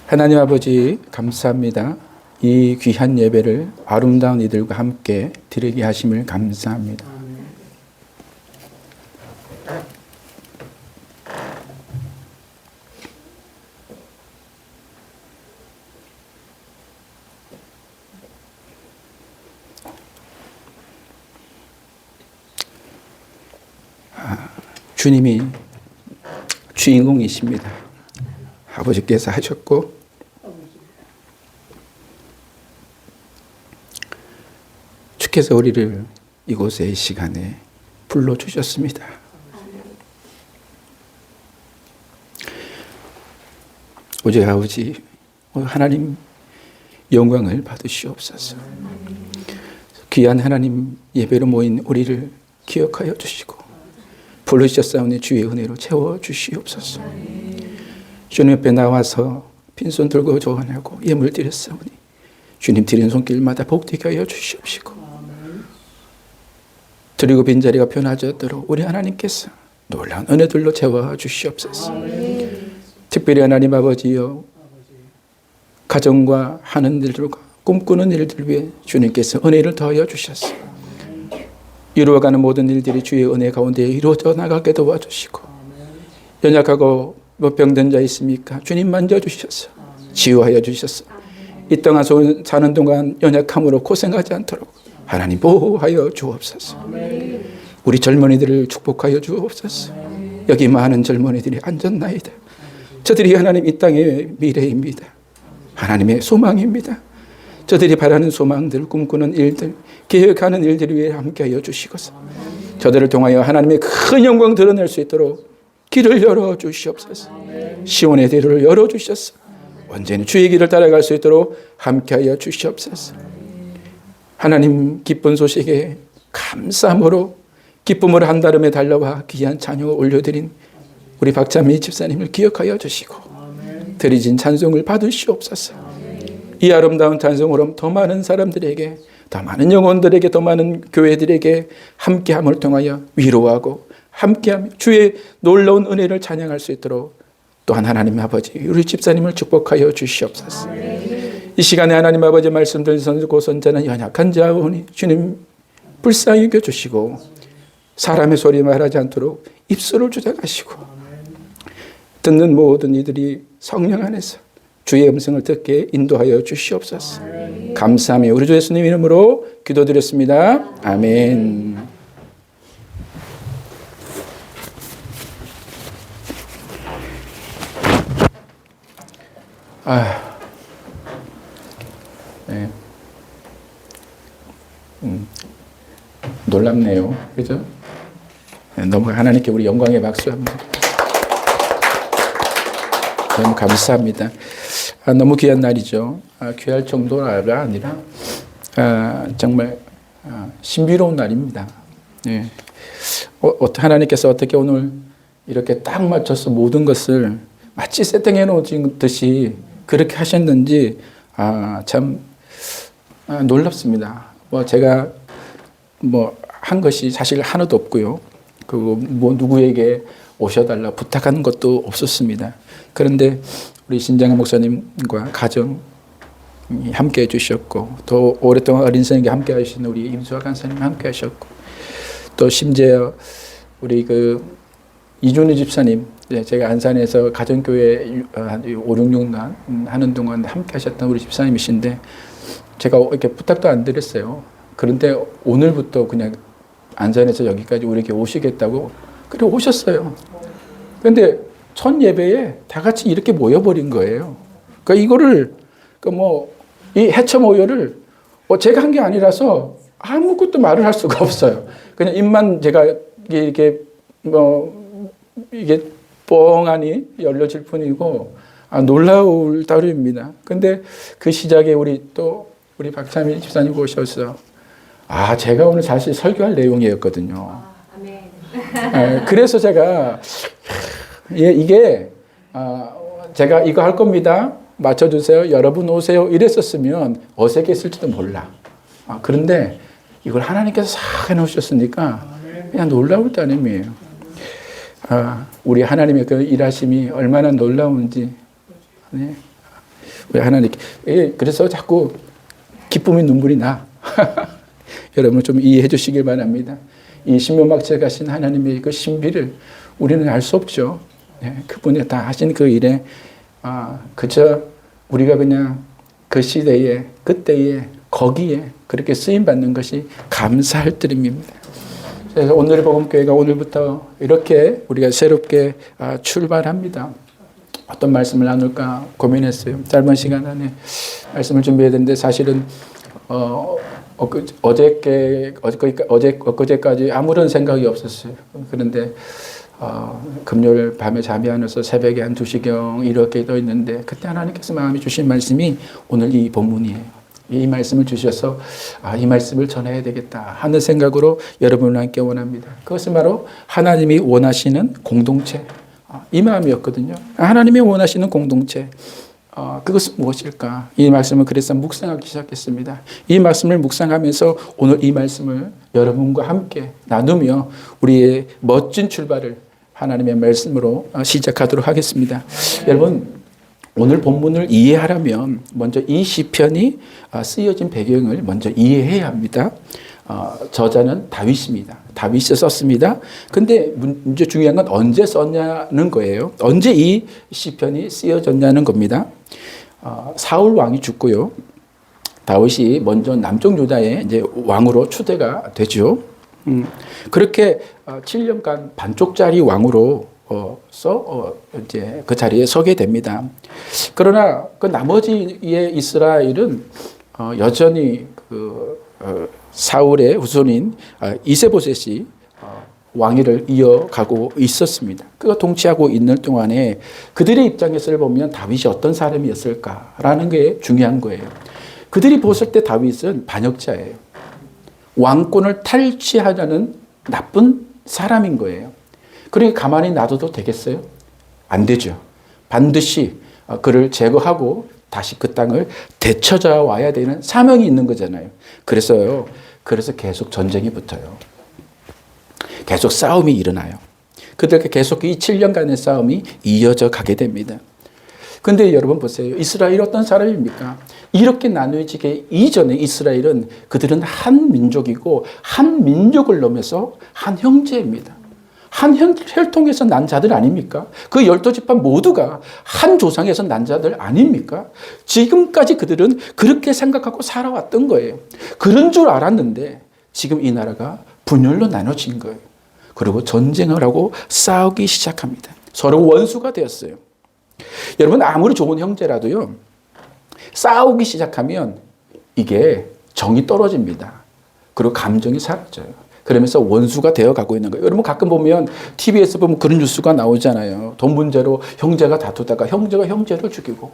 하나님 아버지 감사합니다. 이 귀한 예배를 아름다운 이들과 함께 드리게 하심을 감사합니다. 주님이 주인공이십니다. 아버지께서 하셨고 주께서 우리를 이곳에 이 시간에 불러주셨습니다. 오직 아버지 하나님 영광을 받으시옵소서. 귀한 하나님 예배로 모인 우리를 기억하여 주시고 부르셨사오니 주의 은혜로 채워주시옵소서. 주님 옆에 나와서 빈손 들고 조언하고 예물 드렸사오니 주님 드린 손길마다 복되게 하여 주시옵시고 드리고 빈자리가 변하지 않도록 우리 하나님께서 놀라운 은혜들로 채워주시옵소서. 특별히 하나님 아버지여 가정과 하는 일들과 꿈꾸는 일들 위해 주님께서 은혜를 더하여 주셨어. 이루어가는 모든 일들이 주의 은혜 가운데 이루어져 나가게 도와주시고 연약하고 병든 자 있습니까? 주님 만져주셨어. 치유하여 주셨어. 이 땅 사는 동안 연약함으로 고생하지 않도록 하나님 보호하여 주옵소서. 우리 젊은이들을 축복하여 주옵소서. 여기 많은 젊은이들이 앉았나이다. 저들이 하나님 이 땅의 미래입니다. 하나님의 소망입니다. 저들이 바라는 소망들, 꿈꾸는 일들, 계획하는 일들을 위해 함께하여 주시고서 저들을 통하여 하나님의 큰 영광 드러낼 수 있도록 길을 열어주시옵소서. 시온의 길을 열어주셔서 언제나 주의 길을 따라갈 수 있도록 함께하여 주시옵소서. 하나님 기쁜 소식에 감사함으로 기쁨으로 한달음에 달려와 귀한 찬양을 올려드린 우리 박찬미 집사님을 기억하여 주시고 드리진 찬송을 받으시옵소서. 이 아름다운 찬송으로 더 많은 사람들에게, 더 많은 영혼들에게, 더 많은 교회들에게 함께함을 통하여 위로하고 함께하며 주의 놀라운 은혜를 찬양할 수 있도록 또한 하나님 아버지 우리 집사님을 축복하여 주시옵소서. 이 시간에 하나님 아버지 말씀 들은 선지고 선자는 연약한 자오니 주님 불쌍히 여겨주시고 사람의 소리 말하지 않도록 입술을 조작하시고 듣는 모든 이들이 성령 안에서 주의 음성을 듣게 인도하여 주시옵소서. 감사하며 우리 주 예수님 이름으로 기도드렸습니다. 아멘. 네. 놀랍네요. 그죠? 너무 하나님께 우리 영광의 박수합니다. 너무 감사합니다. 너무 귀한 날이죠. 귀할 정도가 아니라 정말 신비로운 날입니다. 네. 하나님께서 어떻게 오늘 이렇게 딱 맞춰서 모든 것을 마치 세팅해 놓으듯이 그렇게 하셨는지 참 놀랍습니다. 제가 한 것이 사실 하나도 없고요. 그리고 누구에게 오셔달라 부탁하는 것도 없었습니다. 그런데 우리 신장현 목사님과 가정 함께 해주셨고 또 오랫동안 어린 선생님과 함께 하신 우리 임수아 간사님 함께 하셨고 또 심지어 우리 이준희 집사님, 제가 안산에서 가정교회 한 5, 6년 하는 동안 함께 하셨던 우리 집사님이신데 제가 이렇게 부탁도 안 드렸어요. 그런데 오늘부터 그냥 안산에서 여기까지 우리에게 오시겠다고 그래 오셨어요. 그런데 첫 예배에 다 같이 이렇게 모여버린 거예요. 그러니까 이거를 이 해체 모여를 제가 한 게 아니라서 아무것도 말을 할 수가 없어요. 그냥 입만 제가 이게 뻥하니 열려질 뿐이고 놀라울 따름입니다. 근데 그 시작에 우리 박찬미 집사님 오셔서 제가 오늘 사실 설교할 내용이었거든요. 그래서 제가 이게 제가 이거 할 겁니다. 맞춰주세요. 여러분 오세요. 이랬었으면 어색했을지도 몰라. 그런데 이걸 하나님께서 싹 해놓으셨으니까 그냥 놀라울 따름이에요. 우리 하나님의 그 일하심이 얼마나 놀라운지. 네. 우리 하나님께. 그래서 자꾸 기쁨의 눈물이 나. 여러분 좀 이해해 주시길 바랍니다. 이 신묘막체 가신 하나님의 그 신비를 우리는 알 수 없죠. 그분이 다 하신 그 일에 그저 우리가 그냥 그 시대에 그때에 거기에 그렇게 쓰임받는 것이 감사할 따름입니다. 그래서 오늘의 복음교회가 오늘부터 이렇게 우리가 새롭게 출발합니다. 어떤 말씀을 나눌까 고민했어요. 짧은 시간 안에 말씀을 준비해야 되는데 사실은 엊그제까지 아무런 생각이 없었어요. 그런데 금요일 밤에 잠이 안 와서 새벽에 한 2시경 이렇게 떠 있는데 그때 하나님께서 마음에 주신 말씀이 오늘 이 본문이에요. 이 말씀을 주셔서 이 말씀을 전해야 되겠다 하는 생각으로 여러분과 함께 원합니다. 그것은 바로 하나님이 원하시는 공동체, 이 마음이었거든요. 하나님이 원하시는 공동체, 그것은 무엇일까? 이 말씀을 그래서 묵상하기 시작했습니다. 이 말씀을 묵상하면서 오늘 이 말씀을 여러분과 함께 나누며 우리의 멋진 출발을 하나님의 말씀으로 시작하도록 하겠습니다. 여러분, 오늘 본문을 이해하려면 먼저 이 시편이 쓰여진 배경을 먼저 이해해야 합니다. 저자는 다윗입니다. 다윗이 썼습니다. 근데 문제 중요한 건 언제 썼냐는 거예요. 언제 이 시편이 쓰여졌냐는 겁니다. 사울 왕이 죽고요. 다윗이 먼저 남쪽 유다의 이제 왕으로 추대가 되죠. 그렇게 7년간 반쪽짜리 왕으로 이제 그 자리에 서게 됩니다. 그러나 그 나머지의 이스라엘은 여전히 사울의 후손인 이세보셋이 왕위를 이어가고 있었습니다. 그가 통치하고 있는 동안에 그들의 입장에서 보면 다윗이 어떤 사람이었을까라는 게 중요한 거예요. 그들이 보았을 때 다윗은 반역자예요. 왕권을 탈취하려는 나쁜 사람인 거예요. 그러니까 가만히 놔둬도 되겠어요? 안 되죠. 반드시 그를 제거하고 다시 그 땅을 되찾아 와야 되는 사명이 있는 거잖아요. 그래서 계속 전쟁이 붙어요. 계속 싸움이 일어나요. 그들과 계속 이 7년간의 싸움이 이어져 가게 됩니다. 근데 여러분 보세요. 이스라엘이 어떤 사람입니까? 이렇게 나누어지기 이전에 이스라엘은 그들은 한 민족이고 한 민족을 넘어서 한 형제입니다. 한 혈통에서 난 자들 아닙니까? 그 12지파 모두가 한 조상에서 난 자들 아닙니까? 지금까지 그들은 그렇게 생각하고 살아왔던 거예요. 그런 줄 알았는데 지금 이 나라가 분열로 나눠진 거예요. 그리고 전쟁을 하고 싸우기 시작합니다. 서로 원수가 되었어요. 여러분 아무리 좋은 형제라도요. 싸우기 시작하면 이게 정이 떨어집니다. 그리고 감정이 사라져요. 그러면서 원수가 되어가고 있는 거예요. 여러분 가끔 보면 TV에서 보면 그런 뉴스가 나오잖아요. 돈 문제로 형제가 다투다가 형제가 형제를 죽이고,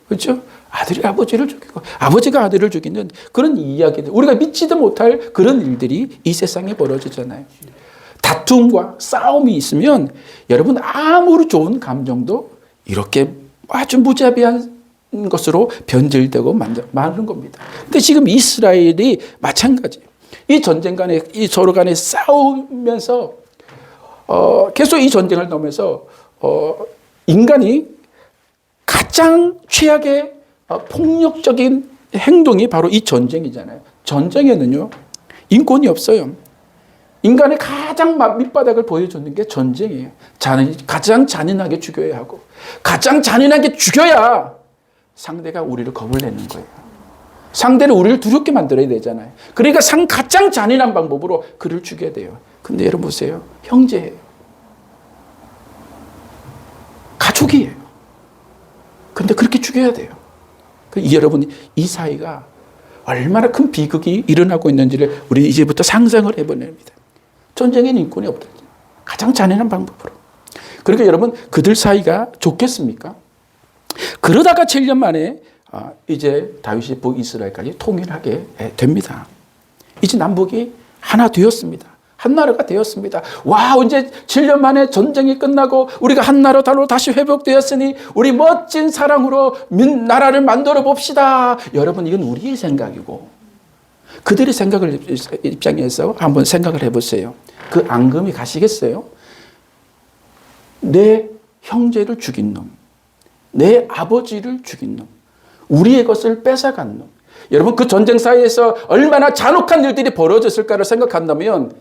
그렇죠? 아들이 아버지를 죽이고 아버지가 아들을 죽이는 그런 이야기들, 우리가 믿지도 못할 그런 일들이 이 세상에 벌어지잖아요. 다툼과 싸움이 있으면 여러분 아무리 좋은 감정도 이렇게 아주 무자비한 것으로 변질되고 마는 겁니다. 근데 지금 이스라엘이 마찬가지예요. 이 전쟁 간에 이 서로 간에 싸우면서 계속 이 전쟁을 넘으면서 인간이 가장 최악의 폭력적인 행동이 바로 이 전쟁이잖아요. 전쟁에는요 인권이 없어요. 인간의 가장 밑바닥을 보여주는 게 전쟁이에요. 가장 잔인하게 죽여야 하고 가장 잔인하게 죽여야 상대가 우리를 겁을 내는 거예요. 상대를 우리를 두렵게 만들어야 되잖아요. 그러니까 가장 잔인한 방법으로 그를 죽여야 돼요. 근데 여러분 보세요. 형제예요. 가족이에요. 근데 그렇게 죽여야 돼요. 여러분이 이 사이가 얼마나 큰 비극이 일어나고 있는지를 우리 이제부터 상상을 해보냅니다. 전쟁에는 인권이 없다. 가장 잔인한 방법으로. 그러니까 여러분 그들 사이가 좋겠습니까? 그러다가 7년 만에 이제 다윗이 북이스라엘까지 통일하게 됩니다. 이제 남북이 하나 되었습니다. 한 나라가 되었습니다. 와, 이제 7년 만에 전쟁이 끝나고 우리가 한 나라로 다시 회복되었으니 우리 멋진 사랑으로 나라를 만들어 봅시다. 여러분 이건 우리의 생각이고 그들의 생각을 입장에서 한번 생각을 해보세요. 그 앙금이 가시겠어요? 내 형제를 죽인 놈, 내 아버지를 죽인 놈, 우리의 것을 뺏어간 놈. 여러분, 그 전쟁 사이에서 얼마나 잔혹한 일들이 벌어졌을까를 생각한다면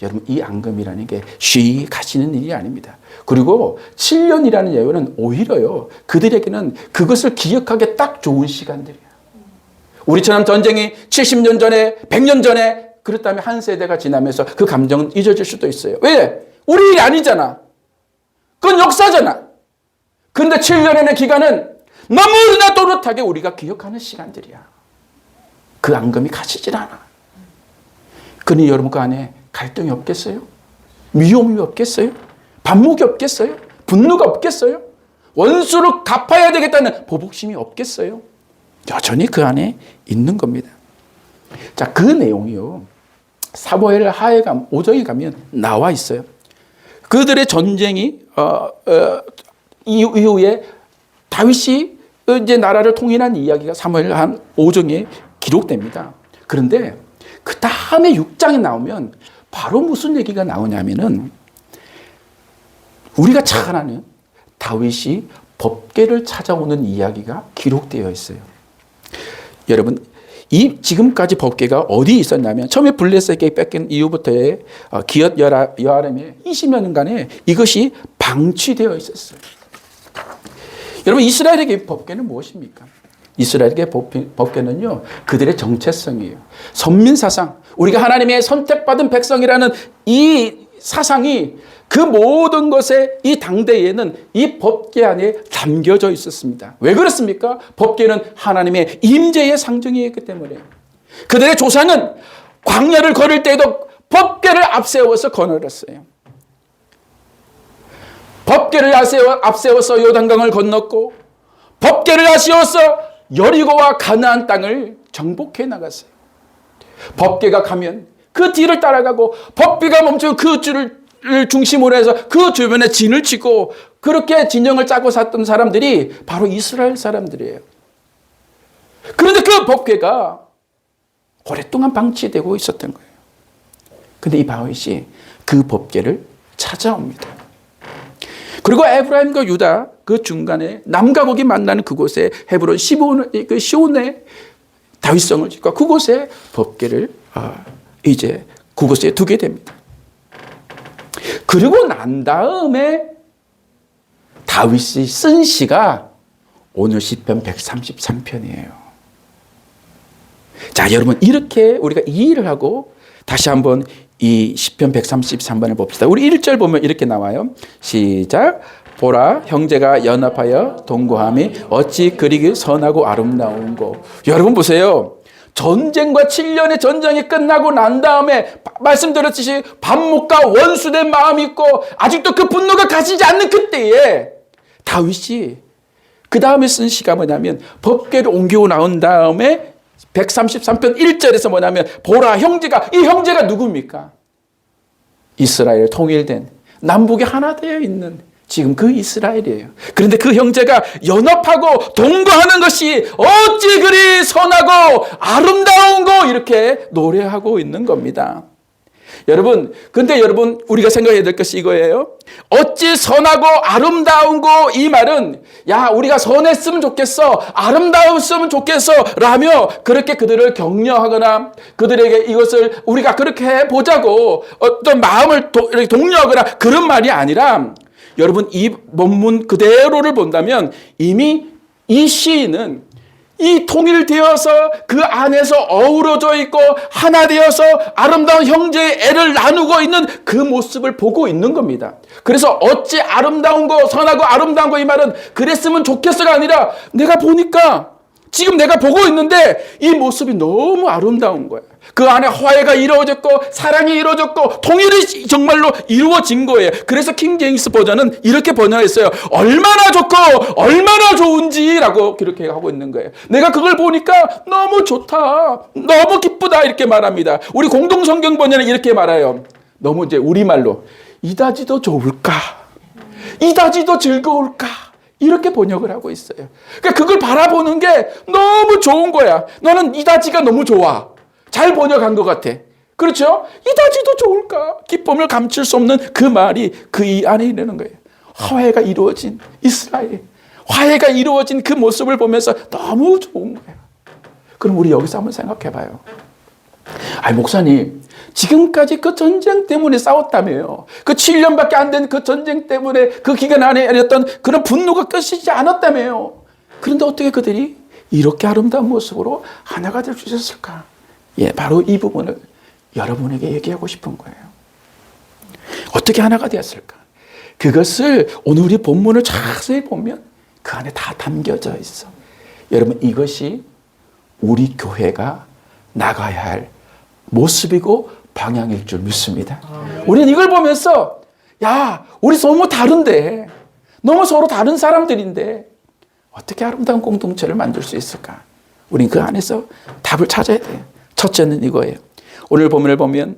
여러분, 이 앙금이라는 게 쉬이 가시는 일이 아닙니다. 그리고 7년이라는 예언은 오히려요, 그들에게는 그것을 기억하기 딱 좋은 시간들이에요. 우리처럼 전쟁이 70년 전에, 100년 전에 그렇다면 한 세대가 지나면서 그 감정은 잊어질 수도 있어요. 왜? 우리 일이 아니잖아. 그건 역사잖아. 그런데 7년의 기간은 너무나 또렷하게 우리가 기억하는 시간들이야. 그 앙금이 가시질 않아. 그러니 여러분, 그 안에 갈등이 없겠어요? 미움이 없겠어요? 반목이 없겠어요? 분노가 없겠어요? 원수를 갚아야 되겠다는 보복심이 없겠어요? 여전히 그 안에 있는 겁니다. 자, 그 내용이요, 사무엘 하에감 5장에 가면 나와 있어요. 그들의 전쟁이 이후에 다윗이 이제 나라를 통일한 이야기가 사무엘 한 5장에 기록됩니다. 그런데 그 다음에 6장에 나오면 바로 무슨 얘기가 나오냐면은, 우리가 잘 아는 다윗이 법궤를 찾아오는 이야기가 기록되어 있어요. 여러분, 이 지금까지 법궤가 어디 있었냐면, 처음에 블레셋에게 뺏긴 이후부터의 기욤 여아람의 20여 년간에 이것이 방치되어 있었어요. 여러분, 이스라엘에게 법궤는 무엇입니까? 이스라엘에게 법궤는요, 그들의 정체성이에요. 선민사상, 우리가 하나님의 선택받은 백성이라는 이 사상이 그 모든 것에 이 당대에는 이 법궤 안에 담겨져 있었습니다. 왜 그렇습니까? 법궤는 하나님의 임재의 상징이었기 때문에. 그들의 조상은 광야를 걸을 때에도 법궤를 앞세워서 거느렸어요. 법궤를 앞세워서 요단강을 건넜고, 법궤를 앞세워서 여리고와 가나안 땅을 정복해 나갔어요. 법궤가 가면 그 뒤를 따라가고, 법궤가 멈추면 그 줄을 중심으로 해서 그 주변에 진을 치고, 그렇게 진영을 짜고 샀던 사람들이 바로 이스라엘 사람들이에요. 그런데 그 법궤가 오랫동안 방치되고 있었던 거예요. 근데 이 다윗이 그 법궤를 찾아옵니다. 그리고 에브라임과 유다 그 중간에 남과 북이 만나는 그곳에 헤브론 시온에 다윗성을 짓고, 그곳에 법궤를 이제 그곳에 두게 됩니다. 그리고 난 다음에 다윗이 쓴 시가 오늘 시편 133편이에요. 자, 여러분, 이렇게 우리가 이해를 하고 다시 한번 이 시편 133번을 봅시다. 우리 1절 보면 이렇게 나와요. 시작. 보라, 형제가 연합하여 동거함이 어찌 그리 선하고 아름다운고. 여러분 보세요. 전쟁과 7년의 전쟁이 끝나고 난 다음에 말씀드렸듯이 반목과 원수된 마음이 있고 아직도 그 분노가 가시지 않는 그때에 다윗이 그 다음에 쓴 시가 뭐냐면, 법궤를 옮기고 나온 다음에 133편 1절에서 뭐냐면, 보라, 형제가, 이 형제가 누굽니까? 이스라엘 통일된 남북이 하나 되어 있는 지금 그 이스라엘이에요. 그런데 그 형제가 연합하고 동거하는 것이 어찌 그리 선하고 아름다운고, 이렇게 노래하고 있는 겁니다. 여러분, 근데 여러분, 우리가 생각해야 될 것이 이거예요. 어찌 선하고 아름다운고, 이 말은 야, 우리가 선했으면 좋겠어, 아름다웠으면 좋겠어 라며 그렇게 그들을 격려하거나 그들에게 이것을 우리가 그렇게 해보자고 어떤 마음을 독려하거나 그런 말이 아니라, 여러분, 이 본문 그대로를 본다면 이미 이 시인은 이 통일되어서 그 안에서 어우러져 있고 하나 되어서 아름다운 형제의 애를 나누고 있는 그 모습을 보고 있는 겁니다. 그래서 어찌 아름다운 거, 선하고 아름다운 거, 이 말은 그랬으면 좋겠어가 아니라, 내가 보니까 지금 내가 보고 있는데 이 모습이 너무 아름다운 거야. 그 안에 화해가 이루어졌고 사랑이 이루어졌고 통일이 정말로 이루어진 거예요. 그래서 킹 제임스 버전은 이렇게 번역했어요. 얼마나 좋고 얼마나 좋은지라고 그렇게 하고 있는 거예요. 내가 그걸 보니까 너무 좋다, 너무 기쁘다, 이렇게 말합니다. 우리 공동 성경 번역은 이렇게 말해요. 너무 이제 우리말로 이다지도 좋을까, 이다지도 즐거울까, 이렇게 번역을 하고 있어요. 그러니까 그걸 바라보는 게 너무 좋은 거야. 너는 이다지가 너무 좋아. 잘 번역한 것 같아. 그렇죠? 이다지도 좋을까? 기쁨을 감출 수 없는 그 말이 그 이 안에 있는 거예요. 화해가 이루어진 이스라엘, 화해가 이루어진 그 모습을 보면서 너무 좋은 거예요. 그럼 우리 여기서 한번 생각해 봐요. 아니, 목사님, 지금까지 그 전쟁 때문에 싸웠다며요. 그 7년밖에 안 된 그 전쟁 때문에 그 기간 안에 일었던 그런 분노가 끝이지 않았다며요. 그런데 어떻게 그들이 이렇게 아름다운 모습으로 하나가 될 수 있었을까? 예, 바로 이 부분을 여러분에게 얘기하고 싶은 거예요. 어떻게 하나가 되었을까? 그것을 오늘 우리 본문을 자세히 보면 그 안에 다 담겨져 있어. 여러분, 이것이 우리 교회가 나가야 할 모습이고 방향일 줄 믿습니다. 우리는 이걸 보면서 야, 우리 너무 다른데, 너무 서로 다른 사람들인데 어떻게 아름다운 공동체를 만들 수 있을까? 우린 그 안에서 답을 찾아야 돼요. 첫째는 이거예요. 오늘 본문을 보면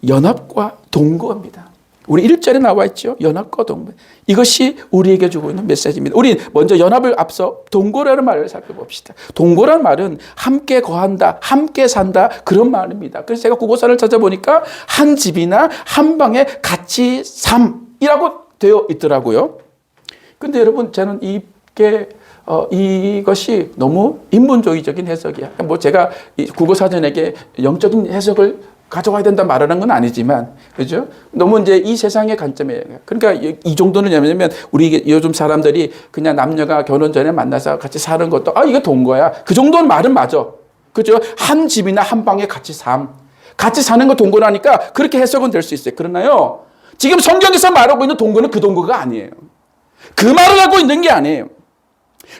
연합과 동거입니다. 우리 1절에 나와 있죠. 연합과 동거. 이것이 우리에게 주고 있는 메시지입니다. 우리 먼저 연합을 앞서 동거라는 말을 살펴봅시다. 동거라는 말은 함께 거한다, 함께 산다, 그런 말입니다. 그래서 제가 국어사를 찾아보니까 한 집이나 한 방에 같이 삶이라고 되어 있더라고요. 근데 여러분, 저는 이것이 너무 인문주의적인 해석이야. 뭐 제가 국어사전에게 영적인 해석을 가져와야 된다 말하는 건 아니지만, 그죠? 너무 이제 이 세상의 관점이에요. 그러니까 이 정도는 뭐냐면, 우리 요즘 사람들이 그냥 남녀가 결혼 전에 만나서 같이 사는 것도, 이게 동거야. 그 정도는 말은 맞아. 그죠? 한 집이나 한 방에 같이 사는 거 동거라니까 그렇게 해석은 될 수 있어요. 그러나요, 지금 성경에서 말하고 있는 동거는 그 동거가 아니에요. 그 말을 하고 있는 게 아니에요.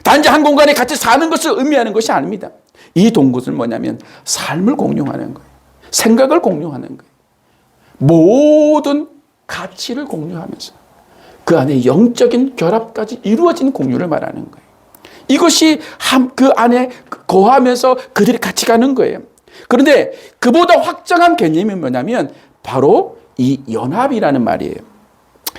단지 한 공간에 같이 사는 것을 의미하는 것이 아닙니다. 이 동거는 뭐냐면 삶을 공유하는 거예요. 생각을 공유하는 거예요. 모든 가치를 공유하면서 그 안에 영적인 결합까지 이루어진 공유를 말하는 거예요. 이것이 그 안에 거하면서 그들이 같이 가는 거예요. 그런데 그보다 확장한 개념이 뭐냐면 바로 이 연합이라는 말이에요.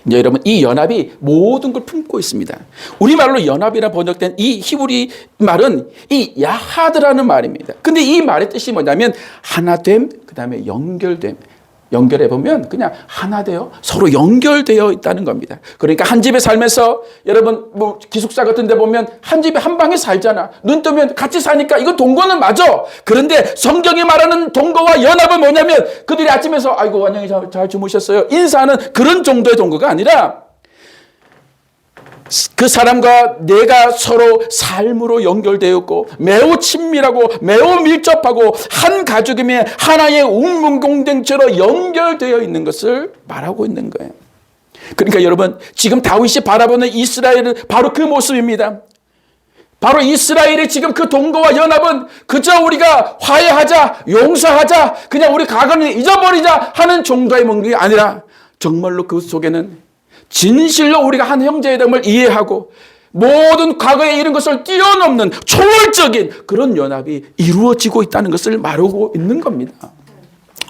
이제 여러분, 이 연합이 모든 걸 품고 있습니다. 우리말로 연합이라 번역된 이 히브리 말은 이 야하드라는 말입니다. 근데 이 말의 뜻이 뭐냐면 하나됨, 그 다음에 연결됨. 연결해보면 그냥 하나 되어 서로 연결되어 있다는 겁니다. 그러니까 한 집에 살면서 여러분, 뭐 기숙사 같은 데 보면 한 집에 한 방에 살잖아. 눈 뜨면 같이 사니까 이거 동거는 맞아. 그런데 성경이 말하는 동거와 연합은 뭐냐면 그들이 아침에서 아이고 안녕히 잘 주무셨어요 인사하는 그런 정도의 동거가 아니라 그 사람과 내가 서로 삶으로 연결되었고 매우 친밀하고 매우 밀접하고 한 가족이며 하나의 운명 공동체로 연결되어 있는 것을 말하고 있는 거예요. 그러니까 여러분, 지금 다윗이 바라보는 이스라엘은 바로 그 모습입니다. 바로 이스라엘의 지금 그 동거와 연합은 그저 우리가 화해하자, 용서하자, 그냥 우리 과거를 잊어버리자 하는 정도의 목적이 아니라 정말로 그 속에는 진실로 우리가 한 형제의 됨을 이해하고 모든 과거에 이런 것을 뛰어넘는 초월적인 그런 연합이 이루어지고 있다는 것을 말하고 있는 겁니다.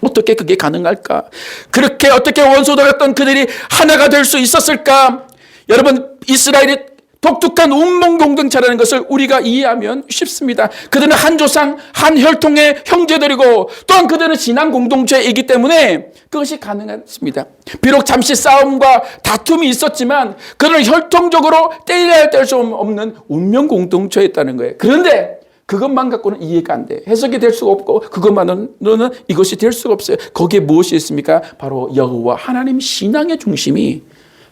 어떻게 그게 가능할까? 그렇게 어떻게 원수되었던 그들이 하나가 될 수 있었을까? 여러분, 이스라엘이 독특한 운명 공동체라는 것을 우리가 이해하면 쉽습니다. 그들은 한 조상, 한 혈통의 형제들이고 또한 그들은 신앙 공동체이기 때문에 그것이 가능했습니다. 비록 잠시 싸움과 다툼이 있었지만 그들은 혈통적으로 떼야 뗄 수 없는 운명 공동체였다는 거예요. 그런데 그것만 갖고는 이해가 안 돼. 해석이 될 수가 없고 그것만으로는 이것이 될 수가 없어요. 거기에 무엇이 있습니까? 바로 여호와 하나님 신앙의 중심이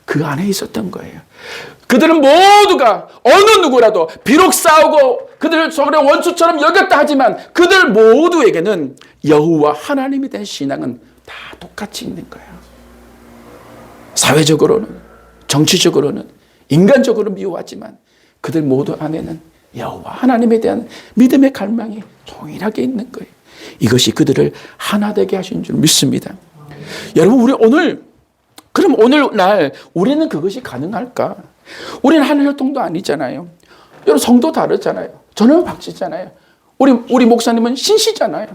그 안에 있었던 거예요. 그들은 모두가 어느 누구라도 비록 싸우고 그들을 서로의 원수처럼 여겼다 하지만 그들 모두에게는 여호와 하나님이 된 신앙은 다 똑같이 있는 거예요. 사회적으로는, 정치적으로는, 인간적으로 미워하지만 그들 모두 안에는 여호와 하나님에 대한 믿음의 갈망이 동일하게 있는 거예요. 이것이 그들을 하나 되게 하신 줄 믿습니다. 여러분, 우리 그럼 오늘날 우리는 그것이 가능할까? 우리는 한 혈통도 아니잖아요. 여러분, 성도 다르잖아요. 저는 박씨잖아요. 우리 목사님은 신씨잖아요.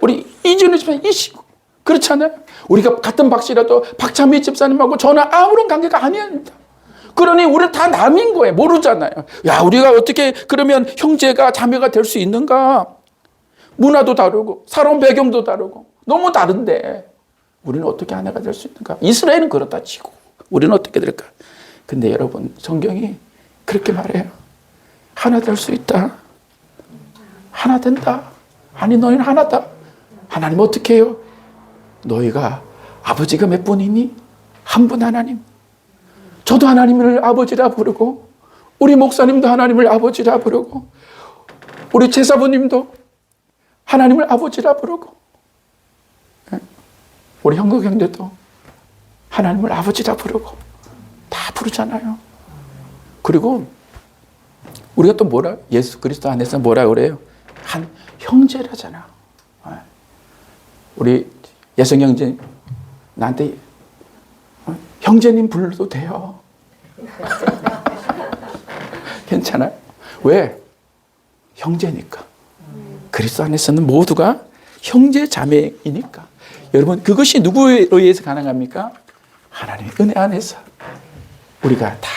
우리 이준우 집사님 이씨고 그렇잖아요. 우리가 같은 박씨라도 박찬미 집사님하고 저는 아무런 관계가 아닙니다. 그러니 우리는 다 남인 거예요. 모르잖아요. 야, 우리가 어떻게 그러면 형제가 자매가 될 수 있는가? 문화도 다르고 살아온 배경도 다르고 너무 다른데 우리는 어떻게 하나가 될 수 있는가? 이스라엘은 그렇다 치고 우리는 어떻게 될까? 근데 여러분, 성경이 그렇게 말해요. 하나 될 수 있다. 하나 된다. 아니 너희는 하나다. 하나님 어떻게 해요? 너희가 아버지가 몇 분이니? 한 분 하나님. 저도 하나님을 아버지라 부르고 우리 목사님도 하나님을 아버지라 부르고 우리 제사부님도 하나님을 아버지라 부르고 우리 형국 형제도 하나님을 아버지라 부르고 다 부르잖아요. 그리고 우리가 또 뭐라? 예수 그리스도 안에서 뭐라 그래요? 한 형제라잖아. 우리 예성 형제 나한테 형제님 불러도 돼요. 괜찮아요? 왜? 형제니까. 그리스도 안에서는 모두가 형제 자매이니까. 여러분 그것이 누구에 의해서 가능합니까? 하나님의 은혜 안에서. 우리가 다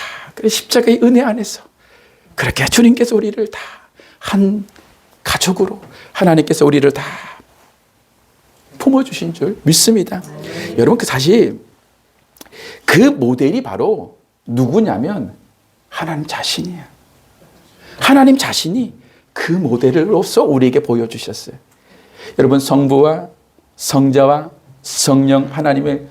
십자가의 은혜 안에서 그렇게 주님께서 우리를 다 한 가족으로 하나님께서 우리를 다 품어주신 줄 믿습니다. 여러분 그 사실 그 모델이 바로 누구냐면 하나님 자신이에요. 하나님 자신이 그 모델로서 우리에게 보여주셨어요. 여러분 성부와 성자와 성령 하나님의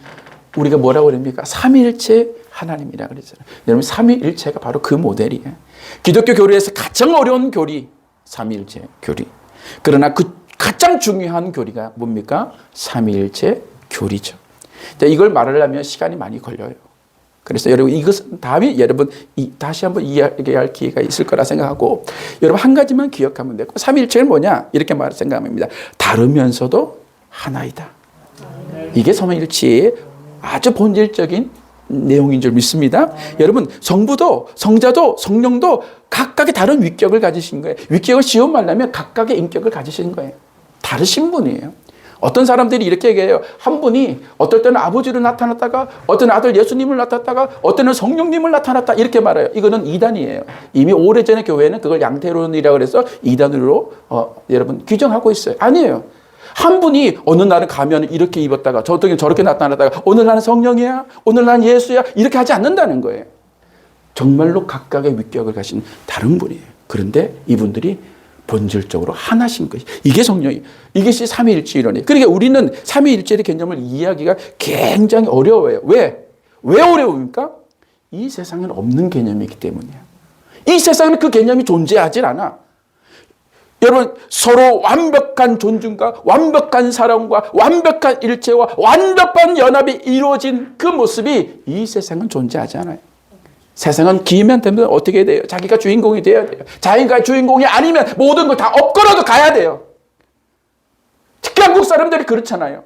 우리가 뭐라고 그럽니까? 삼위일체 하나님이라 그러잖아요. 여러분 삼위일체가 바로 그 모델이에요. 기독교 교리에서 가장 어려운 교리 삼위일체 교리. 그러나 그 가장 중요한 교리가 뭡니까? 삼위일체 교리죠. 이걸 말하려면 시간이 많이 걸려요. 그래서 여러분 이것은 다음에 여러분 다시 한번 이야기할 기회가 있을 거라 생각하고 여러분 한 가지만 기억하면 되고 삼위일체는 뭐냐? 이렇게 말을 생각합니다. 다르면서도 하나이다. 이게 삼위일체의 아주 본질적인 내용인 줄 믿습니다. 여러분 성부도 성자도 성령도 각각의 다른 위격을 가지신 거예요. 위격을 쉬운 말로 하면 각각의 인격을 가지신 거예요. 다르신 분이에요. 어떤 사람들이 이렇게 얘기해요. 한 분이 어떨 때는 아버지로 나타났다가 어떤 아들 예수님을 나타났다가 어떤 때는 성령님을 나타났다 이렇게 말해요. 이거는 이단이에요. 이미 오래전에 교회는 그걸 양태론이라고 해서 이단으로 여러분 규정하고 있어요. 아니에요. 한 분이 어느 날은 가면을 이렇게 입었다가 저렇게 나타났다가 오늘 나는 성령이야, 오늘 나는 예수야 이렇게 하지 않는다는 거예요. 정말로 각각의 위격을 가진 다른 분이에요. 그런데 이분들이 본질적으로 하나신 것이 이게 성령이 이것이 삼위일체 이론이에요. 그러니까 우리는 삼위일체의 개념을 이해하기가 굉장히 어려워요. 왜 어려웁니까? 이 세상에는 없는 개념이기 때문이에요. 이 세상에는 그 개념이 존재하질 않아. 여러분 서로 완벽한 존중과 완벽한 사랑과 완벽한 일체와 완벽한 연합이 이루어진 그 모습이 이 세상은 존재하지 않아요. 세상은 기회만 되면 어떻게 돼요? 자기가 주인공이 돼야 돼요. 자기가 주인공이 아니면 모든 걸 다 엎고라도 가야 돼요. 특히 한국 사람들이 그렇잖아요.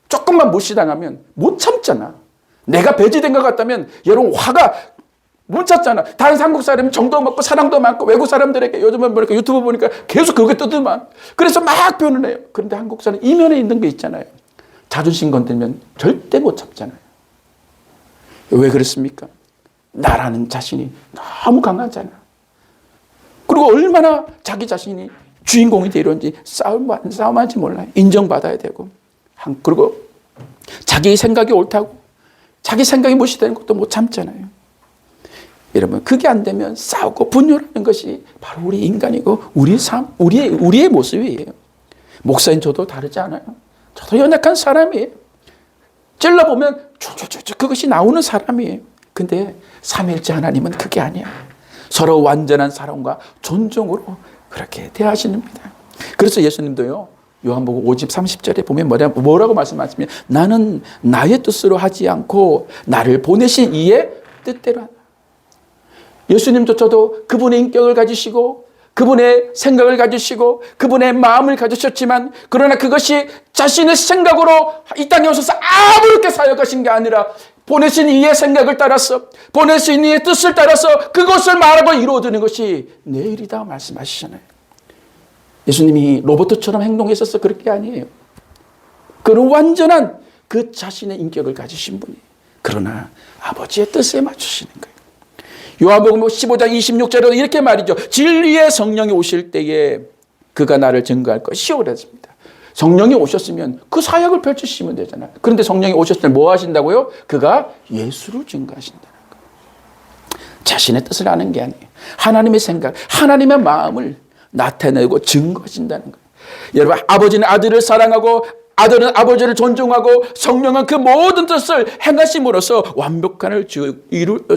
조금만 무시당하면 못 참잖아. 내가 배제된 것 같다면 여러분 화가 못 참잖아. 다른 한국 사람은 정도 많고 사랑도 많고 외국 사람들에게 요즘은 보니까 유튜브 보니까 계속 그게 뜨더만. 그래서 막 표현을 해요. 그런데 한국 사람 이면에 있는 게 있잖아요. 자존심 건들면 절대 못 참잖아요. 왜 그렇습니까? 나라는 자신이 너무 강하잖아. 그리고 얼마나 자기 자신이 주인공이 되려는지 싸움할지 몰라요. 인정받아야 되고. 그리고 자기 생각이 옳다고 자기 생각이 무시되는 것도 못 참잖아요. 여러분 그게 안 되면 싸우고 분열하는 것이 바로 우리 인간이고 우리의 삶, 우리의 모습이에요. 목사인 저도 다르지 않아요. 저도 연약한 사람이에요. 찔러보면 그것이 나오는 사람이에요. 근데 삼위일체 하나님은 그게 아니야. 서로 완전한 사랑과 존중으로 그렇게 대하십니다. 그래서 예수님도요. 요한복음 5집 30절에 보면 뭐라고 말씀하시면 나는 나의 뜻으로 하지 않고 나를 보내신 이의 뜻대로 한다. 예수님조차도 그분의 인격을 가지시고 그분의 생각을 가지시고 그분의 마음을 가지셨지만 그러나 그것이 자신의 생각으로 이 땅에 오셔서 아무렇게 사역하신 게 아니라 보내신 이의 생각을 따라서 보내신 이의 뜻을 따라서 그것을 말하고 이루어지는 것이 내 일이다 말씀하시잖아요. 예수님이 로봇처럼 행동했어서 그럴 게 아니에요. 그는 완전한 그 자신의 인격을 가지신 분이 그러나 아버지의 뜻에 맞추시는 거예요. 요한복음 15장 26절에도 이렇게 말이죠. 진리의 성령이 오실 때에 그가 나를 증거할 것이요 그랬습니다. 성령이 오셨으면 그 사역을 펼치시면 되잖아요. 그런데 성령이 오셨을 때 뭐 하신다고요? 그가 예수를 증거하신다는 거예요. 자신의 뜻을 아는 게 아니에요. 하나님의 생각, 하나님의 마음을 나타내고 증거하신다는 거예요. 여러분, 아버지는 아들을 사랑하고 아들은 아버지를 존중하고 성령은 그 모든 뜻을 행하심으로써 완벽한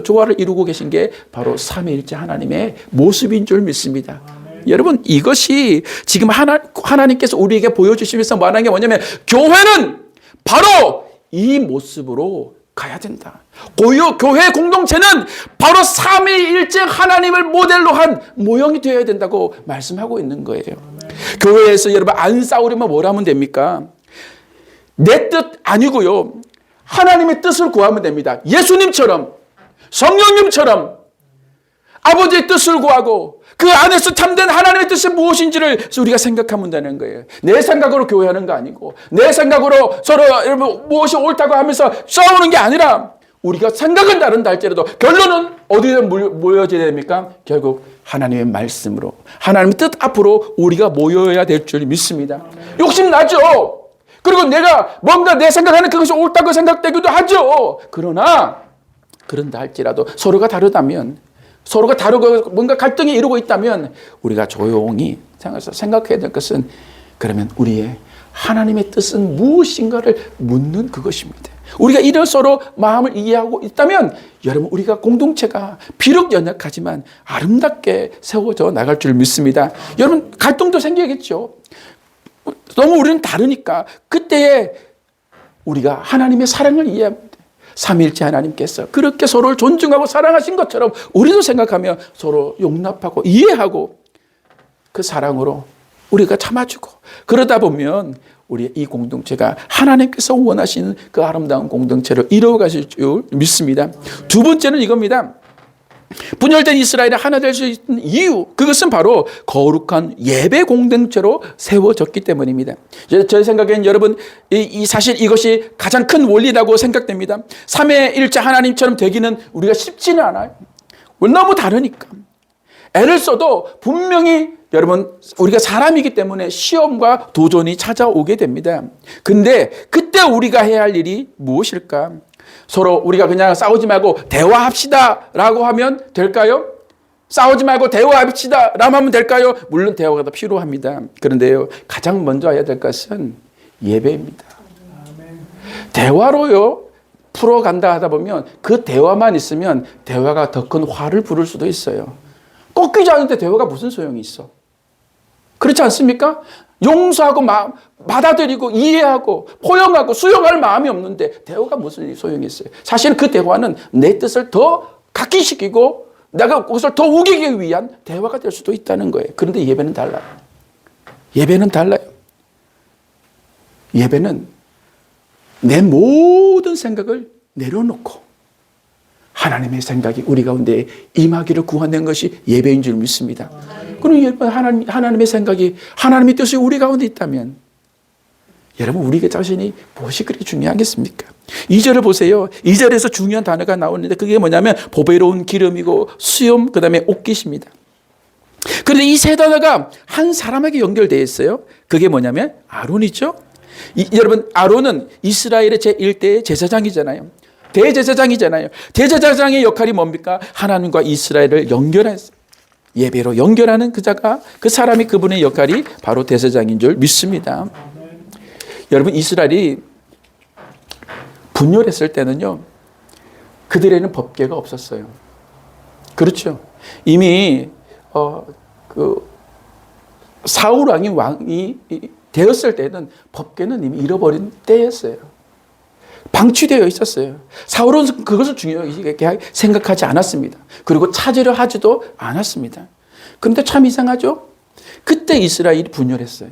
조화를 이루고 계신 게 바로 삼위일체 하나님의 모습인 줄 믿습니다. 여러분, 이것이 지금 하나님께서 우리에게 보여주시면서 말하는 게 뭐냐면, 교회는 바로 이 모습으로 가야 된다. 교회 공동체는 바로 삼위일체 하나님을 모델로 한 모형이 되어야 된다고 말씀하고 있는 거예요. 교회에서 여러분 안 싸우려면 뭘 하면 됩니까? 내 뜻 아니고요, 하나님의 뜻을 구하면 됩니다. 예수님처럼, 성령님처럼 아버지의 뜻을 구하고 그 안에서 참된 하나님의 뜻이 무엇인지를 우리가 생각하면 되는 거예요. 내 생각으로 교회하는 거 아니고, 내 생각으로 서로 여러분 무엇이 옳다고 하면서 싸우는 게 아니라, 우리가 생각은 다른다 할지라도 결론은 어디에 모여져야 됩니까? 결국 하나님의 말씀으로, 하나님의 뜻 앞으로 우리가 모여야 될 줄 믿습니다. 욕심나죠. 그리고 내가 뭔가 내 생각하는 그것이 옳다고 생각되기도 하죠. 그러나 그런다 할지라도 서로가 다르다면, 서로가 다르고 뭔가 갈등이 이루고 있다면 우리가 조용히 생각해야 될 것은, 그러면 우리의 하나님의 뜻은 무엇인가를 묻는 그것입니다. 우리가 이런 서로 마음을 이해하고 있다면 여러분, 우리가 공동체가 비록 연약하지만 아름답게 세워져 나갈 줄 믿습니다. 여러분, 갈등도 생기겠죠. 너무 우리는 다르니까 그때에 우리가 하나님의 사랑을 이해합니다. 삼위일체 하나님께서 그렇게 서로를 존중하고 사랑하신 것처럼 우리도 생각하며 서로 용납하고 이해하고 그 사랑으로 우리가 참아주고, 그러다 보면 우리 이 공동체가 하나님께서 원하시는 그 아름다운 공동체를 이루어가실 줄 믿습니다. 두 번째는 이겁니다. 분열된 이스라엘이 하나 될 수 있는 이유, 그것은 바로 거룩한 예배 공동체로 세워졌기 때문입니다. 제 생각엔 여러분, 사실 이것이 가장 큰 원리라고 생각됩니다. 삼위일체 하나님처럼 되기는 우리가 쉽지는 않아요. 너무 다르니까. 애를 써도 분명히 여러분, 우리가 사람이기 때문에 시험과 도전이 찾아오게 됩니다. 근데 그때 우리가 해야 할 일이 무엇일까? 서로 우리가 그냥 싸우지 말고 대화합시다 라고 하면 될까요? 싸우지 말고 대화합시다 라고 하면 될까요? 물론 대화가 더 필요합니다. 그런데요, 가장 먼저 해야 될 것은 예배입니다. 대화로요 풀어간다 하다 보면 그 대화만 있으면 대화가 더 큰 화를 부를 수도 있어요. 꺾이지 않는데 대화가 무슨 소용이 있어? 그렇지 않습니까? 용서하고 받아들이고 이해하고 포용하고 수용할 마음이 없는데 대화가 무슨 소용이 있어요? 사실 그 대화는 내 뜻을 더 각기시키고 내가 그것을 더 우기기 위한 대화가 될 수도 있다는 거예요. 그런데 예배는 달라요. 예배는 달라요. 예배는 내 모든 생각을 내려놓고 하나님의 생각이 우리 가운데 임하기를 구하는 것이 예배인 줄 믿습니다. 그럼 여러분, 하나님의 생각이, 하나님의 뜻이 우리 가운데 있다면 여러분, 우리 자신이 무엇이 그렇게 중요하겠습니까? 2절을 보세요. 2절에서 중요한 단어가 나오는데 그게 뭐냐면 보배로운 기름이고 수염, 그 다음에 옷깃입니다. 그런데 이 세 단어가 한 사람에게 연결되어 있어요. 그게 뭐냐면 아론이죠. 여러분, 아론은 이스라엘의 제1대의 제사장이잖아요. 대제사장이잖아요. 대제사장의 역할이 뭡니까? 하나님과 이스라엘을 연결해서 예배로 연결하는 그 사람이, 그분의 역할이 바로 대제사장인 줄 믿습니다. 여러분, 이스라엘이 분열했을 때는요, 그들에는 법궤가 없었어요. 그렇죠. 이미 사울 왕이 되었을 때는 법궤는 이미 잃어버린 때였어요. 방치되어 있었어요. 사울은 그것을 중요하게 생각하지 않았습니다. 그리고 찾으려 하지도 않았습니다. 그런데 참 이상하죠? 그때 이스라엘이 분열했어요.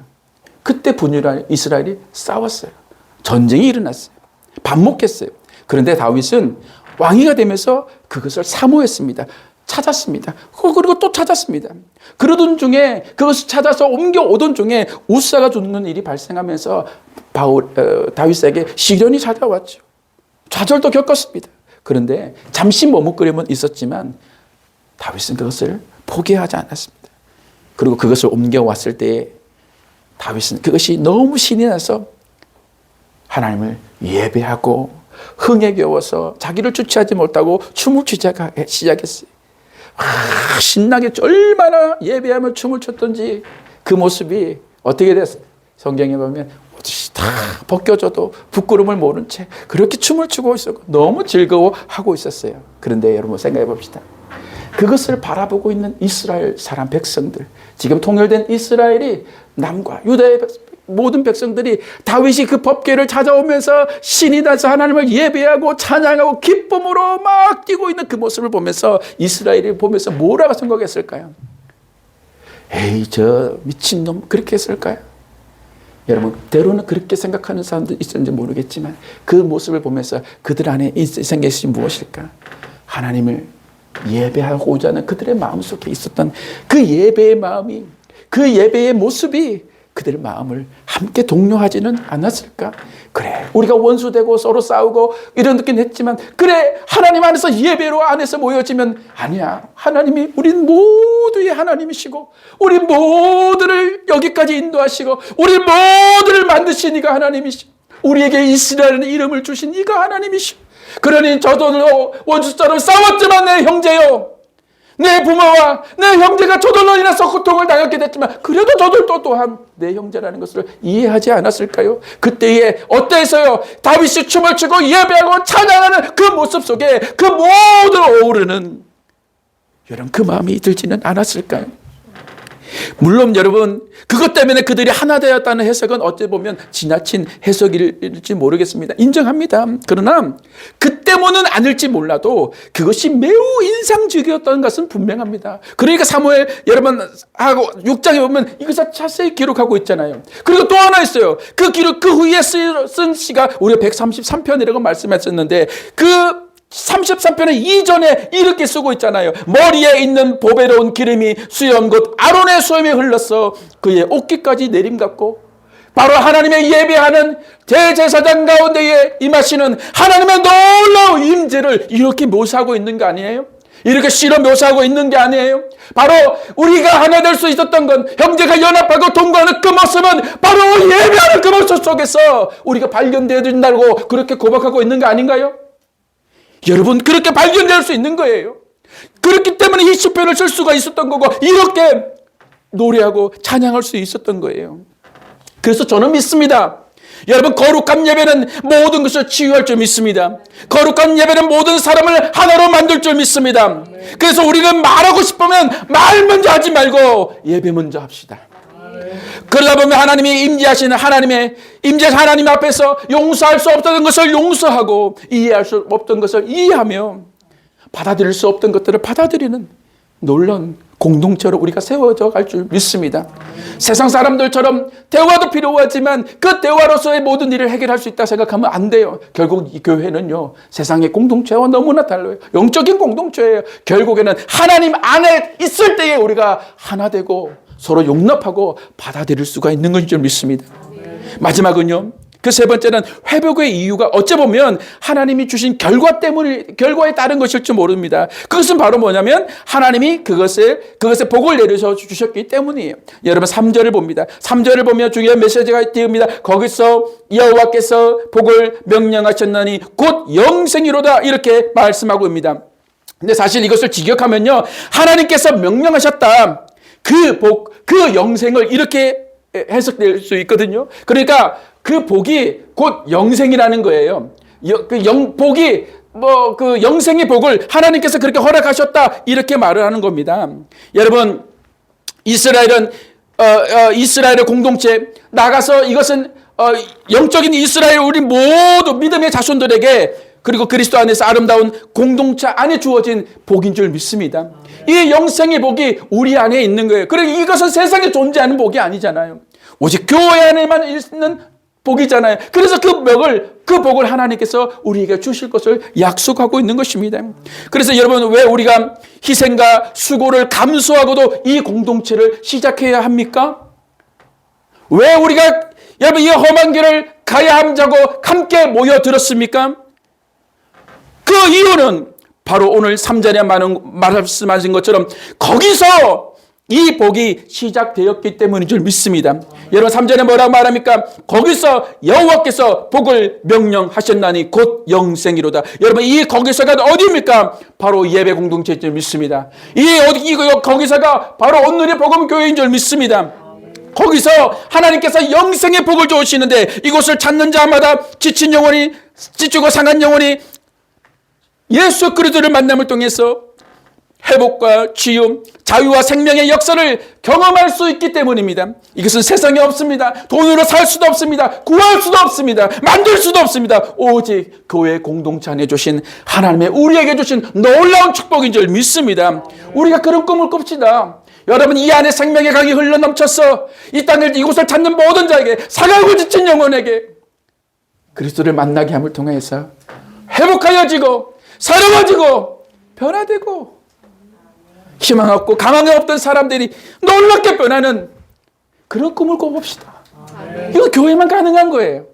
그때 분열한 이스라엘이 싸웠어요. 전쟁이 일어났어요. 반목했어요. 그런데 다윗은 왕이가 되면서 그것을 사모했습니다. 찾았습니다. 그리고 또 찾았습니다. 그러던 중에, 그것을 찾아서 옮겨오던 중에 우사가 죽는 일이 발생하면서 다윗에게 시련이 찾아왔죠. 좌절도 겪었습니다. 그런데 잠시 머뭇거림은 있었지만 다윗은 그것을 포기하지 않았습니다. 그리고 그것을 옮겨왔을 때에 다윗은 그것이 너무 신이 나서 하나님을 예배하고 흥에 겨워서 자기를 주체하지 못하고 춤을 시작했어요. 신나게 얼마나 예배하며 춤을 췄던지 그 모습이 어떻게 됐어요? 성경에 보면 옷이 다 벗겨져도 부끄러움을 모른 채 그렇게 춤을 추고 있었고 너무 즐거워하고 있었어요. 그런데 여러분 생각해 봅시다. 그것을 바라보고 있는 이스라엘 사람 백성들, 지금 통일된 이스라엘이 남과 유다의 모든 백성들이 다윗이 그 법궤를 찾아오면서 신이 나서 하나님을 예배하고 찬양하고 기쁨으로 막 뛰고 있는 그 모습을 보면서 이스라엘이 보면서 뭐라고 생각했을까요? 에이, 저 미친놈, 그렇게 했을까요? 여러분, 때로는 그렇게 생각하는 사람도 있었는지 모르겠지만 그 모습을 보면서 그들 안에 생긴 것이 무엇일까? 하나님을 예배하고자 하는 그들의 마음속에 있었던 그 예배의 마음이, 그 예배의 모습이 그들의 마음을 함께 동요하지는 않았을까? 그래, 우리가 원수되고 서로 싸우고 이런 느낌 했지만, 그래, 하나님 안에서 예배로 안에서 모여지면, 아니야, 하나님이 우린 모두의 하나님이시고 우리 모두를 여기까지 인도하시고 우리 모두를 만드신 이가 하나님이시고 우리에게 이스라엘의 이름을 주신 이가 하나님이시고, 그러니 저도 원수처럼 싸웠지만 내 형제요, 내 부모와 내 형제가 저들로 인해서 고통을 당하게 됐지만 그래도 저들도 또한 내 형제라는 것을 이해하지 않았을까요? 그때에 어때서요? 다윗이 춤을 추고 예배하고 찬양하는 그 모습 속에 그 모든 어우르는 여러분 그 마음이 들지는 않았을까요? 물론 여러분 그것 때문에 그들이 하나 되었다는 해석은 어찌 보면 지나친 해석일지 모르겠습니다. 인정합니다. 그러나 그 때문은 아닐지 몰라도 그것이 매우 인상적이었던 것은 분명합니다. 그러니까 사무엘 여러분 하고 6장에 보면 이것을 자세히 기록하고 있잖아요. 그리고 또 하나 있어요. 그 기록 그 후에 쓴 시가 우리가 133편이라고 말씀했었는데 그 33편의 이전에 이렇게 쓰고 있잖아요. 머리에 있는 보배로운 기름이 수염 곧 아론의 수염에 흘렀어 그의 옷깃까지 내림같고, 바로 하나님의 예배하는 대제사장 가운데에 임하시는 하나님의 놀라운 임재를 이렇게 묘사하고 있는 거 아니에요? 이렇게 실어 묘사하고 있는 게 아니에요? 바로 우리가 하나 될 수 있었던 건, 형제가 연합하고 동거하는 그 모습은 바로 예배하는 그 모습 속에서 우리가 발견되어야 된다고 그렇게 고백하고 있는 거 아닌가요? 여러분, 그렇게 발견될 수 있는 거예요. 그렇기 때문에 이 시편을 쓸 수가 있었던 거고 이렇게 노래하고 찬양할 수 있었던 거예요. 그래서 저는 믿습니다. 여러분, 거룩한 예배는 모든 것을 치유할 줄 믿습니다. 거룩한 예배는 모든 사람을 하나로 만들 줄 믿습니다. 그래서 우리는 말하고 싶으면 말 먼저 하지 말고 예배 먼저 합시다. 그러다 보면 하나님이 임재하시는 하나님 앞에서 용서할 수 없던 것을 용서하고 이해할 수 없던 것을 이해하며 받아들일 수 없던 것들을 받아들이는 놀라운 공동체로 우리가 세워져 갈 줄 믿습니다. 세상 사람들처럼 대화도 필요하지만 그 대화로서의 모든 일을 해결할 수 있다 생각하면 안 돼요. 결국 이 교회는요, 세상의 공동체와 너무나 달라요. 영적인 공동체예요. 결국에는 하나님 안에 있을 때에 우리가 하나 되고 서로 용납하고 받아들일 수가 있는 것인 줄 믿습니다. 마지막은요, 그 세 번째는 회복의 이유가 어찌 보면 하나님이 주신 결과에 따른 것일지 모릅니다. 그것은 바로 뭐냐면 하나님이 그것에 복을 내려서 주셨기 때문이에요. 여러분 3절을 봅니다. 3절을 보면 중요한 메시지가 띄웁니다. 거기서 여호와께서 복을 명령하셨나니 곧 영생이로다 이렇게 말씀하고 있습니다. 근데 사실 이것을 직역하면요, 하나님께서 명령하셨다. 그 영생을 이렇게 해석될 수 있거든요. 그러니까 그 복이 곧 영생이라는 거예요. 그 영생의 복을 하나님께서 그렇게 허락하셨다 이렇게 말을 하는 겁니다. 여러분, 이스라엘의 공동체 나가서 이것은 영적인 이스라엘 우리 모두 믿음의 자손들에게, 그리고 그리스도 안에서 아름다운 공동체 안에 주어진 복인 줄 믿습니다. 이 영생의 복이 우리 안에 있는 거예요. 그러니까 이것은 세상에 존재하는 복이 아니잖아요. 오직 교회 안에만 있는 복이잖아요. 그래서 그 복을 하나님께서 우리에게 주실 것을 약속하고 있는 것입니다. 그래서 여러분, 왜 우리가 희생과 수고를 감수하고도 이 공동체를 시작해야 합니까? 왜 우리가 여러분 이 험한 길을 가야 함자고 함께 모여들었습니까? 그 이유는 바로 오늘 3절에 말씀하신 것처럼 거기서 이 복이 시작되었기 때문인 줄 믿습니다. 여러분 3절에 뭐라고 말합니까? 거기서 여호와께서 복을 명령하셨나니 곧 영생이로다. 여러분 이 거기서가 어디입니까? 바로 예배 공동체인 줄 믿습니다. 거기서가 바로 오늘의 복음 교회인 줄 믿습니다. 거기서 하나님께서 영생의 복을 주시는데 이곳을 찾는 자마다 지친 영혼이, 지치고 상한 영혼이 예수 그리스도를 만남을 통해서 회복과 치유, 자유와 생명의 역사를 경험할 수 있기 때문입니다. 이것은 세상에 없습니다. 돈으로 살 수도 없습니다. 구할 수도 없습니다. 만들 수도 없습니다. 오직 교회 공동체 안에 주신 하나님의 우리에게 주신 놀라운 축복인 줄 믿습니다. 우리가 그런 꿈을 꿉시다. 여러분 이 안에 생명의 강이 흘러넘쳐서 이 땅을 이곳을 찾는 모든 자에게 상하고 지친 영혼에게 그리스도를 만나게 함을 통해서 회복하여지고 새로워지고 변화되고 희망 없고 가망이 없던 사람들이 놀랍게 변하는 그런 꿈을 꿔봅시다. 이거 교회만 가능한 거예요.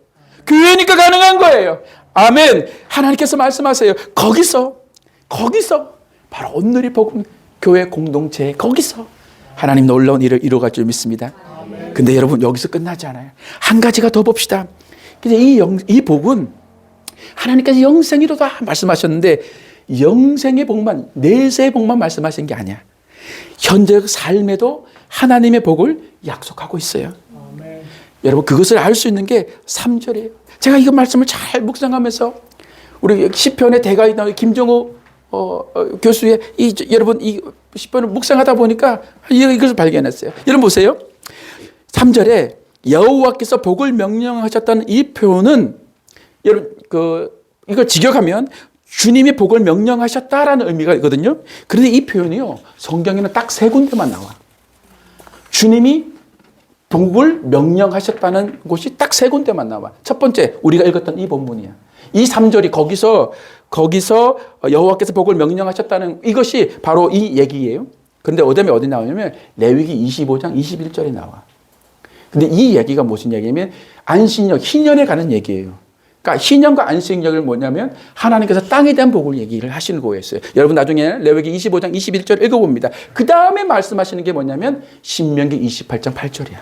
교회니까 가능한 거예요. 아멘. 하나님께서 말씀하세요. 거기서 바로 오늘의 복음 교회 공동체 거기서 하나님 놀라운 일을 이루어갈 줄 믿습니다. 근데 여러분 여기서 끝나지 않아요. 한 가지가 더 봅시다. 이 복은 하나님께서 영생이로다 말씀하셨는데 영생의 복만, 내세의 복만 말씀하신 게 아니야. 현재 삶에도 하나님의 복을 약속하고 있어요. 아멘. 여러분 그것을 알 수 있는 게 3절이에요. 제가 이거 말씀을 잘 묵상하면서 우리 시편의 대가이나 김정호 교수의 여러분 이 시편을 묵상하다 보니까 이것을 발견했어요. 여러분 보세요. 3절에 여호와께서 복을 명령하셨다는 이 표현은 여러분 이걸 직역하면 주님이 복을 명령하셨다라는 의미가 있거든요. 그런데 이 표현이요. 성경에는 딱 3군데만 나와. 주님이 복을 명령하셨다는 곳이 딱 3군데만 나와. 첫 번째 우리가 읽었던 이 본문이야. 이 3절이 거기서 여호와께서 복을 명령하셨다는 이것이 바로 이 얘기예요. 그런데 어디 나오냐면 레위기 25장 21절에 나와. 근데 이 얘기가 무슨 얘기냐면 안식년, 희년에 관한 얘기예요. 그러니까 희년과 안식년을 뭐냐면 하나님께서 땅에 대한 복을 얘기를 하시는 거였어요. 여러분 나중에 레위기 25장 21절 읽어봅니다. 그 다음에 말씀하시는 게 뭐냐면 신명기 28장 8절이야.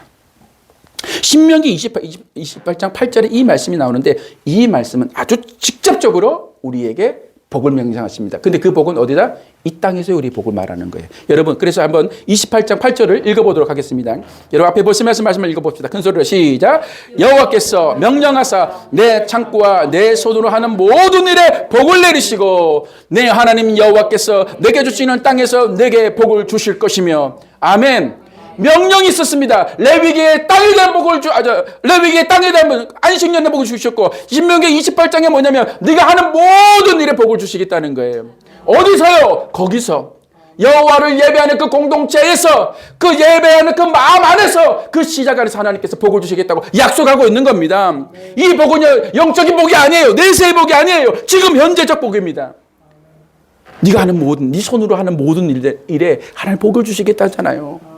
신명기 28장 8절에 이 말씀이 나오는데 이 말씀은 아주 직접적으로 우리에게 복을 명령하십니다. 근데 그 복은 어디다? 이 땅에서 우리 복을 말하는 거예요. 여러분 그래서 한번 28장 8절을 읽어보도록 하겠습니다. 여러분 앞에 보시면서 말씀을 읽어봅시다. 큰 소리로 시작. 여호와께서 명령하사 내 창고와 내 손으로 하는 모든 일에 복을 내리시고 내 하나님 여호와께서 내게 주시는 땅에서 내게 복을 주실 것이며 아멘. 명령이 있었습니다. 레위기의 땅에 대한 복을 레위기의 땅에 대한 안식년의 복을 주셨고 신명기 28장에 뭐냐면 네가 하는 모든 일에 복을 주시겠다는 거예요. 어디서요? 거기서 여호와를 예배하는 그 공동체에서 그 예배하는 그 마음 안에서 그 시작 안에서 하나님께서 복을 주시겠다고 약속하고 있는 겁니다. 이 복은 영적인 복이 아니에요. 내세의 복이 아니에요. 지금 현재적 복입니다. 네가 하는 모든 네 손으로 하는 모든 일에 하나님 복을 주시겠다잖아요.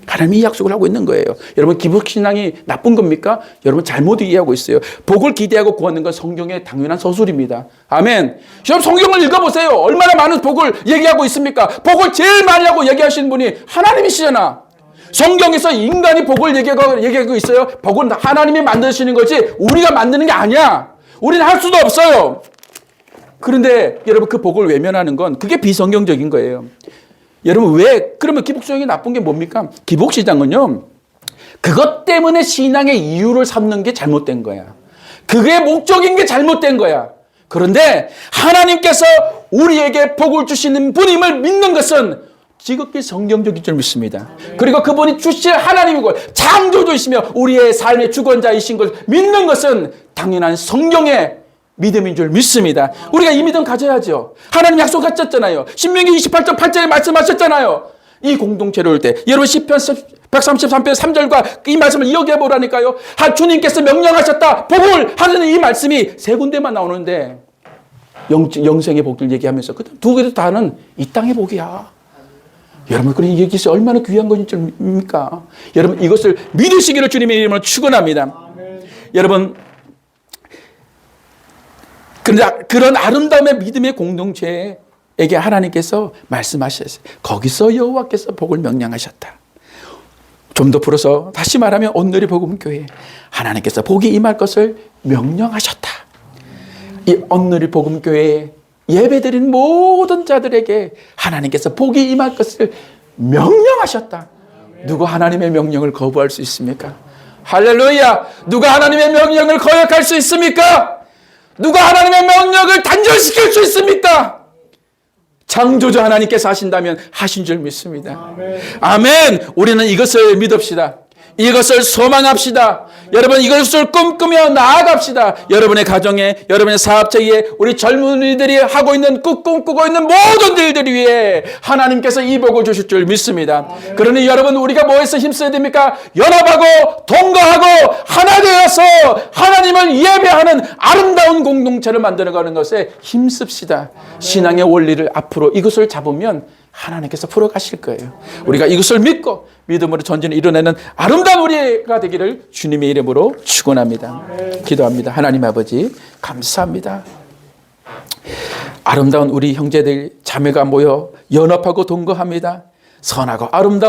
하나님이 약속을 하고 있는 거예요. 여러분 기복신앙이 나쁜 겁니까? 여러분 잘못 이해하고 있어요. 복을 기대하고 구하는 건 성경의 당연한 서술입니다. 아멘. 여러분 성경을 읽어보세요. 얼마나 많은 복을 얘기하고 있습니까? 복을 제일 많이 하고 얘기하시는 분이 하나님이시잖아. 성경에서 인간이 복을 얘기하고 있어요. 복은 하나님이 만드시는 거지 우리가 만드는 게 아니야. 우리는 할 수도 없어요. 그런데 여러분 그 복을 외면하는 건 그게 비성경적인 거예요. 여러분 그러면 기복신앙이 나쁜 게 뭡니까? 기복신앙은요. 그것 때문에 신앙의 이유를 삼는 게 잘못된 거야. 그게 목적인 게 잘못된 거야. 그런데 하나님께서 우리에게 복을 주시는 분임을 믿는 것은 지극히 성경적인 줄 믿습니다. 그리고 그분이 주실 하나님이고 창조주이시며 우리의 삶의 주권자이신 걸 믿는 것은 당연한 성경의 믿음인 줄 믿습니다. 우리가 이 믿음 가져야죠. 하나님 약속하셨잖아요. 신명기 28장 8절에 말씀하셨잖아요. 이 공동체를 올 때 여러분 시편 133편 3절과 이 말씀을 이어가 보라니까요. 주님께서 명령하셨다. 복을 하는 이 말씀이 3군데만 나오는데 영생의 복을 얘기하면서 그 두 개도 다는 이 땅의 복이야. 여러분 그런 이것이 얼마나 귀한 것인 줄 믿습니까? 여러분 이것을 믿으시기를 주님의 이름으로 축원합니다. 여러분 그런데 그런 아름다움의 믿음의 공동체에 에게 하나님께서 말씀하셨어요. 거기서 여호와께서 복을 명령하셨다. 좀 더 풀어서 다시 말하면 온누리 복음교회 하나님께서 복이 임할 것을 명령하셨다. 이 온누리 복음교회에 예배드린 모든 자들에게 하나님께서 복이 임할 것을 명령하셨다. 누구 하나님의 명령을 거부할 수 있습니까? 할렐루야! 누가 하나님의 명령을 거역할 수 있습니까? 누가 하나님의 명령을 단절시킬 수 있습니까? 창조주 하나님께서 하신다면 하신 줄 믿습니다. 아멘. 우리는 이것을 믿읍시다. 이것을 소망합시다. 여러분, 이것을 꿈꾸며 나아갑시다. 여러분의 가정에, 여러분의 사업체에, 우리 젊은이들이 하고 있는, 꿈꾸고 있는 모든 일들 위해 하나님께서 이 복을 주실 줄 믿습니다. 그러니 여러분, 우리가 뭐에서 힘써야 됩니까? 연합하고 동거하고 하나 되어서 하나님을 예배하는 아름다운 공동체를 만들어가는 것에 힘씁시다. 신앙의 원리를 앞으로 이것을 잡으면 하나님께서 풀어가실 거예요. 우리가 이것을 믿고 믿음으로 전진을 이뤄내는 아름다운 우리가 되기를 주님의 이름으로 축원합니다. 기도합니다. 하나님 아버지 감사합니다. 아름다운 우리 형제들 자매가 모여 연합하고 동거합니다. 선하고 아름다운